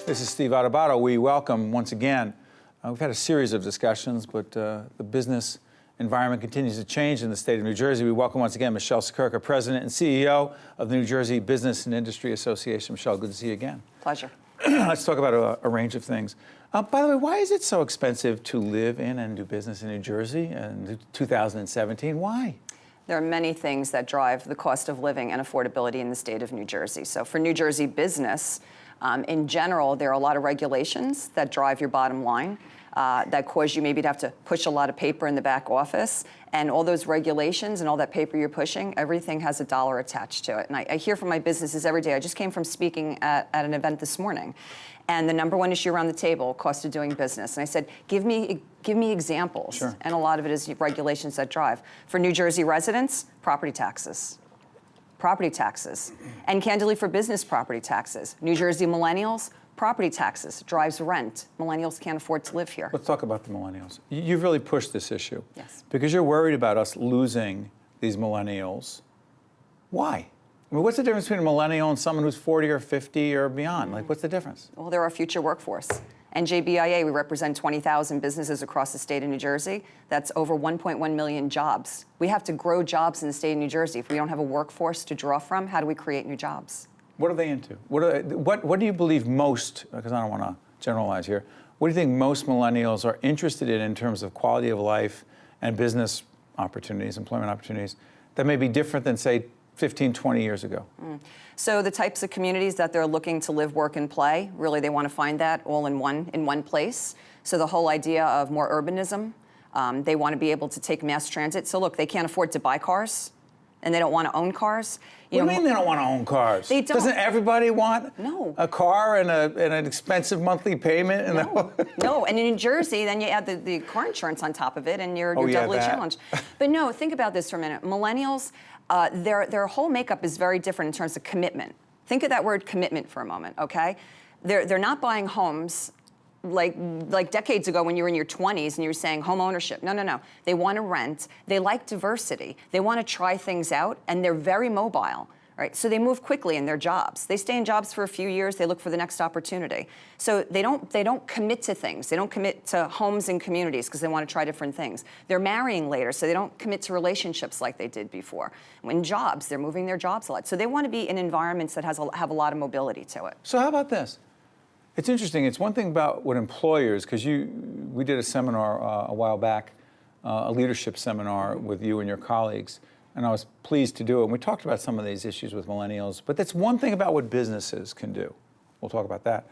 This is Steve Adubato. We welcome, once again, we've had a series of discussions, but the business environment continues to change in the state of New Jersey. We welcome once again Michele Siekerka, President and CEO of the New Jersey Business and Industry Association. Michele, good to see you again. Pleasure. Let's talk about a range of things. By the way, why is it so expensive to live in and do business in New Jersey in 2017? Why? There are many things that drive the cost of living and affordability in the state of New Jersey. So for New Jersey business, in general, there are a lot of regulations that drive your bottom line, that cause you maybe to have to push a lot of paper in the back office. And all those regulations and all that paper you're pushing, everything has a dollar attached to it. And I hear from my businesses every day. I just came from speaking at an event this morning. And the number one issue around the table, cost of doing business. And I said, give me examples. Sure. And a lot of it is regulations that drive. For New Jersey residents, property taxes. Property taxes. And candidly, for business, property taxes. New Jersey millennials, property taxes drives rent. Millennials can't afford to live here. Let's talk about the millennials. You've really pushed this issue. Yes. Because you're worried about us losing these millennials. Why? I mean, what's the difference between a millennial and someone who's 40 or 50 or beyond? Like, what's the difference? Well, they're our future workforce. NJBIA, we represent 20,000 businesses across the state of New Jersey. That's over 1.1 million jobs. We have to grow jobs in the state of New Jersey. If we don't have a workforce to draw from, how do we create new jobs? What are they into? What do you believe most, because I don't want to generalize here, what do you think most millennials are interested in terms of quality of life and business opportunities, employment opportunities, that may be different than, say, 15, 20 years ago? So the types of communities that they're looking to live, work, and play, really they want to find that all in one place. So the whole idea of more urbanism, they want to be able to take mass transit. So look, they can't afford to buy cars, and they don't want to own cars. What do you mean they don't want to own cars? They don't. Doesn't everybody want a car and an expensive monthly payment? No, and in New Jersey, then you add the car insurance on top of it, and you're doubly challenged. But no, think about this for a minute. Millennials, their whole makeup is very different in terms of commitment. Think of that word commitment for a moment, okay? They're not buying homes like decades ago when you were in your 20s and you were saying home ownership. No. They want to rent. They like diversity. They want to try things out, and they're very mobile, right? So they move quickly in their jobs. They stay in jobs for a few years. They look for the next opportunity. So they don't commit to things. They don't commit to homes and communities because they want to try different things. They're marrying later, so they don't commit to relationships like they did before. When jobs, they're moving their jobs a lot. So they want to be in environments that have a lot of mobility to it. So how about this? It's interesting. It's one thing about what employers, because we did a seminar a while back, a leadership seminar with you and your colleagues, and I was pleased to do it. And we talked about some of these issues with millennials, but that's one thing about what businesses can do. We'll talk about that.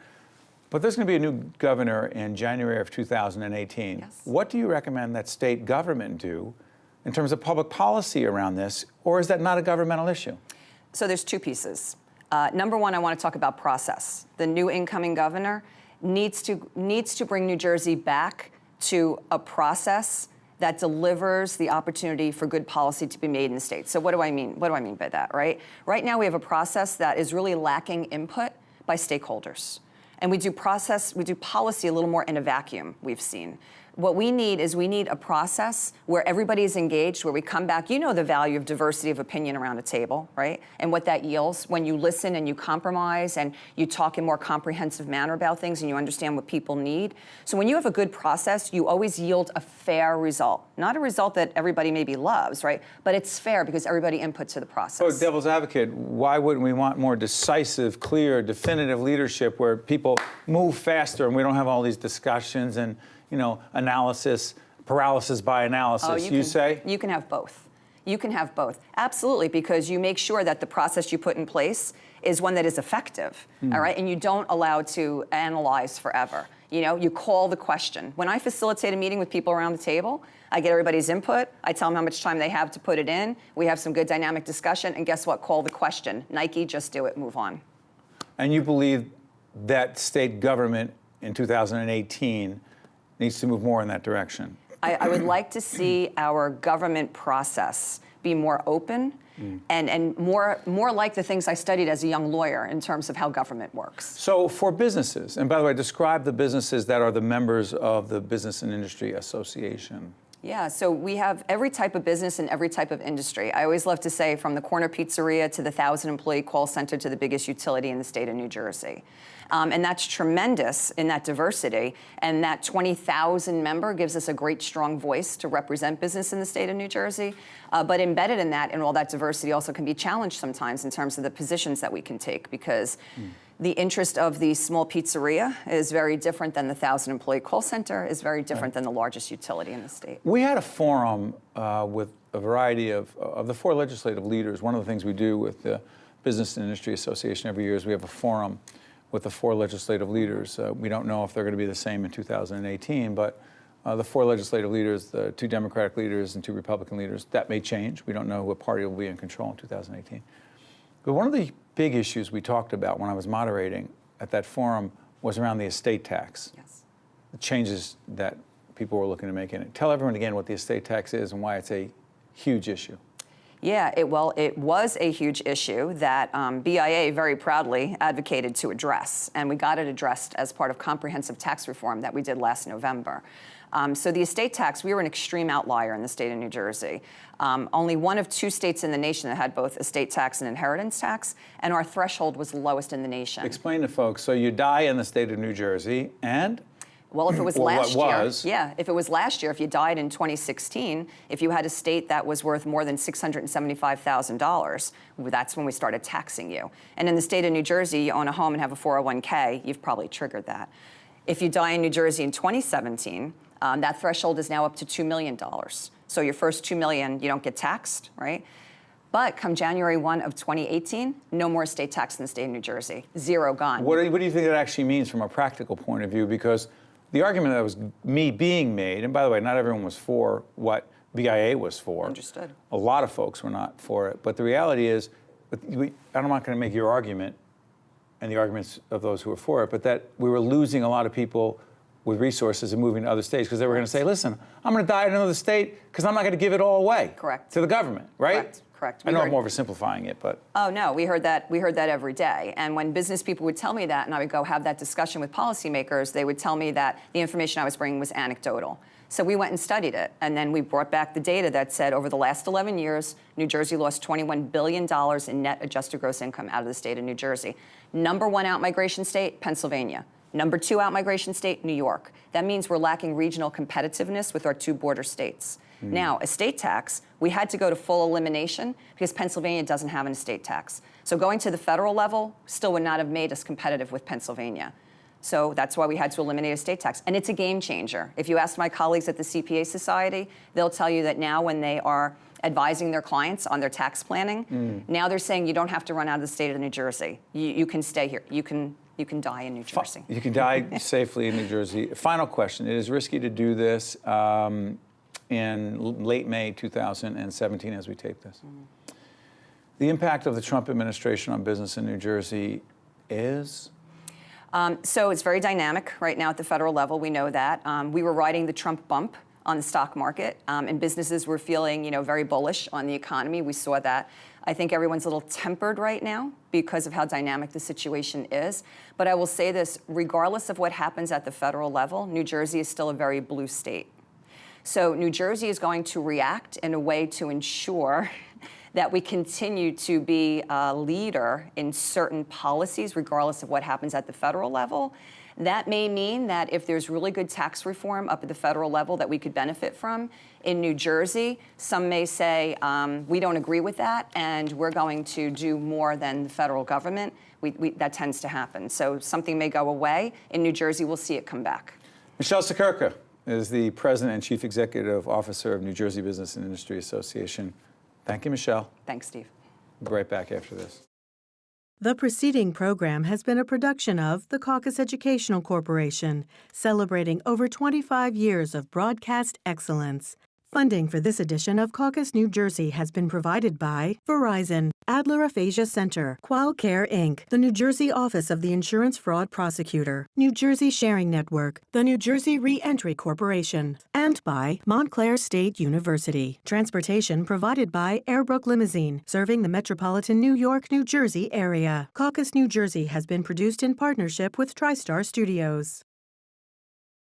But there's going to be a new governor in January of 2018. Yes. What do you recommend that state government do in terms of public policy around this, or is that not a governmental issue? So there's two pieces. Number one, I want to talk about process. The new incoming governor needs to bring New Jersey back to a process that delivers the opportunity for good policy to be made in the state. So what do I mean? What do I mean by that, right? Right now we have a process that is really lacking input by stakeholders. And we do policy a little more in a vacuum, we've seen. What we need is a process where everybody is engaged, where we come back. You know the value of diversity of opinion around a table, right? And what that yields when you listen and you compromise and you talk in more comprehensive manner about things and you understand what people need. So when you have a good process, you always yield a fair result. Not a result that everybody maybe loves, right? But it's fair because everybody inputs to the process. So devil's advocate, why wouldn't we want more decisive, clear, definitive leadership where people move faster and we don't have all these discussions and analysis, paralysis by analysis, You can have both. You can have both. Absolutely, because you make sure that the process you put in place is one that is effective, all right? And you don't allow to analyze forever. You call the question. When I facilitate a meeting with people around the table, I get everybody's input. I tell them how much time they have to put it in. We have some good dynamic discussion, and guess what? Call the question. Nike, just do it, move on. And you believe that state government in 2018 needs to move more in that direction? I would like to see our government process be more open and more like the things I studied as a young lawyer in terms of how government works. So for businesses, and by the way, describe the businesses that are the members of the Business and Industry Association. Yeah, so we have every type of business and every type of industry. I always love to say from the corner pizzeria to the 1,000-employee call center to the biggest utility in the state of New Jersey. And that's tremendous in that diversity. And that 20,000 member gives us a great, strong voice to represent business in the state of New Jersey. But embedded in that and all that diversity also can be challenged sometimes in terms of the positions that we can take, because the interest of the small pizzeria is very different than the 1,000-employee call center, is very different than the largest utility in the state. We had a forum with a variety of the 4 legislative leaders. One of the things we do with the Business and Industry Association every year is we have a forum with the 4 legislative leaders. We don't know if they're going to be the same in 2018, but the 4 legislative leaders, the 2 Democratic leaders and 2 Republican leaders, that may change. We don't know what party will be in control in 2018. But one of the big issues we talked about when I was moderating at that forum was around the estate tax. Yes. The changes that people were looking to make in it. Tell everyone again what the estate tax is and why it's a huge issue. Yeah, it was a huge issue that BIA very proudly advocated to address, and we got it addressed as part of comprehensive tax reform that we did last November. So the estate tax, we were an extreme outlier in the state of New Jersey. Only one of 2 states in the nation that had both estate tax and inheritance tax, and our threshold was the lowest in the nation. Explain to folks, so you die in the state of New Jersey, and? Well, if it was Or last what year, was. yeah, if it was last year, if you died in 2016, if you had a state that was worth more than $675,000, that's when we started taxing you. And in the state of New Jersey, you own a home and have a 401k, you've probably triggered that. If you die in New Jersey in 2017, that threshold is now up to $2 million. So your first $2 million, you don't get taxed, right? But come January 1 of 2018, no more estate tax in the state of New Jersey. 0 gone. What do you think that actually means from a practical point of view? Because the argument that was being made, and by the way, not everyone was for what BIA was for. Understood. A lot of folks were not for it. But the reality is, I'm not going to make your argument and the arguments of those who were for it, but that we were losing a lot of people with resources and moving to other states because they were going to say, listen, I'm going to die in another state because I'm not going to give it all away. Correct. To the government, right? Correct. I know I'm oversimplifying it, but. Oh, no, we heard that every day. And when business people would tell me that, and I would go have that discussion with policymakers, they would tell me that the information I was bringing was anecdotal. So we went and studied it, and then we brought back the data that said over the last 11 years, New Jersey lost $21 billion in net adjusted gross income out of the state of New Jersey. Number 1 out-migration state, Pennsylvania. Number 2 out-migration state, New York. That means we're lacking regional competitiveness with our 2 border states. Now, estate tax, we had to go to full elimination because Pennsylvania doesn't have an estate tax. So going to the federal level still would not have made us competitive with Pennsylvania. So that's why we had to eliminate estate tax. And it's a game changer. If you ask my colleagues at the CPA Society, they'll tell you that now when they are advising their clients on their tax planning, now they're saying you don't have to run out of the state of New Jersey. You can stay here. You can die in New Jersey. You can die safely in New Jersey. Final question. It is risky to do this in late May 2017 as we tape this. The impact of the Trump administration on business in New Jersey is? So it's very dynamic right now at the federal level. We know that. We were riding the Trump bump on the stock market, and businesses were feeling, very bullish on the economy. We saw that. I think everyone's a little tempered right now because of how dynamic the situation is. But I will say this, regardless of what happens at the federal level, New Jersey is still a very blue state. So New Jersey is going to react in a way to ensure that we continue to be a leader in certain policies, regardless of what happens at the federal level. That may mean that if there's really good tax reform up at the federal level that we could benefit from in New Jersey, some may say, we don't agree with that, and we're going to do more than the federal government. That tends to happen. So something may go away. In New Jersey, we'll see it come back. Michele Siekerka is the President and Chief Executive Officer of New Jersey Business and Industry Association. Thank you, Michele. Thanks, Steve. We'll be right back after this. The preceding program has been a production of the Caucus Educational Corporation, celebrating over 25 years of broadcast excellence. Funding for this edition of Caucus New Jersey has been provided by Verizon, Adler Aphasia Center, QualCare Inc., the New Jersey Office of the Insurance Fraud Prosecutor, New Jersey Sharing Network, the New Jersey Reentry Corporation, and by Montclair State University. Transportation provided by Airbrook Limousine, serving the metropolitan New York, New Jersey area. Caucus New Jersey has been produced in partnership with TriStar Studios.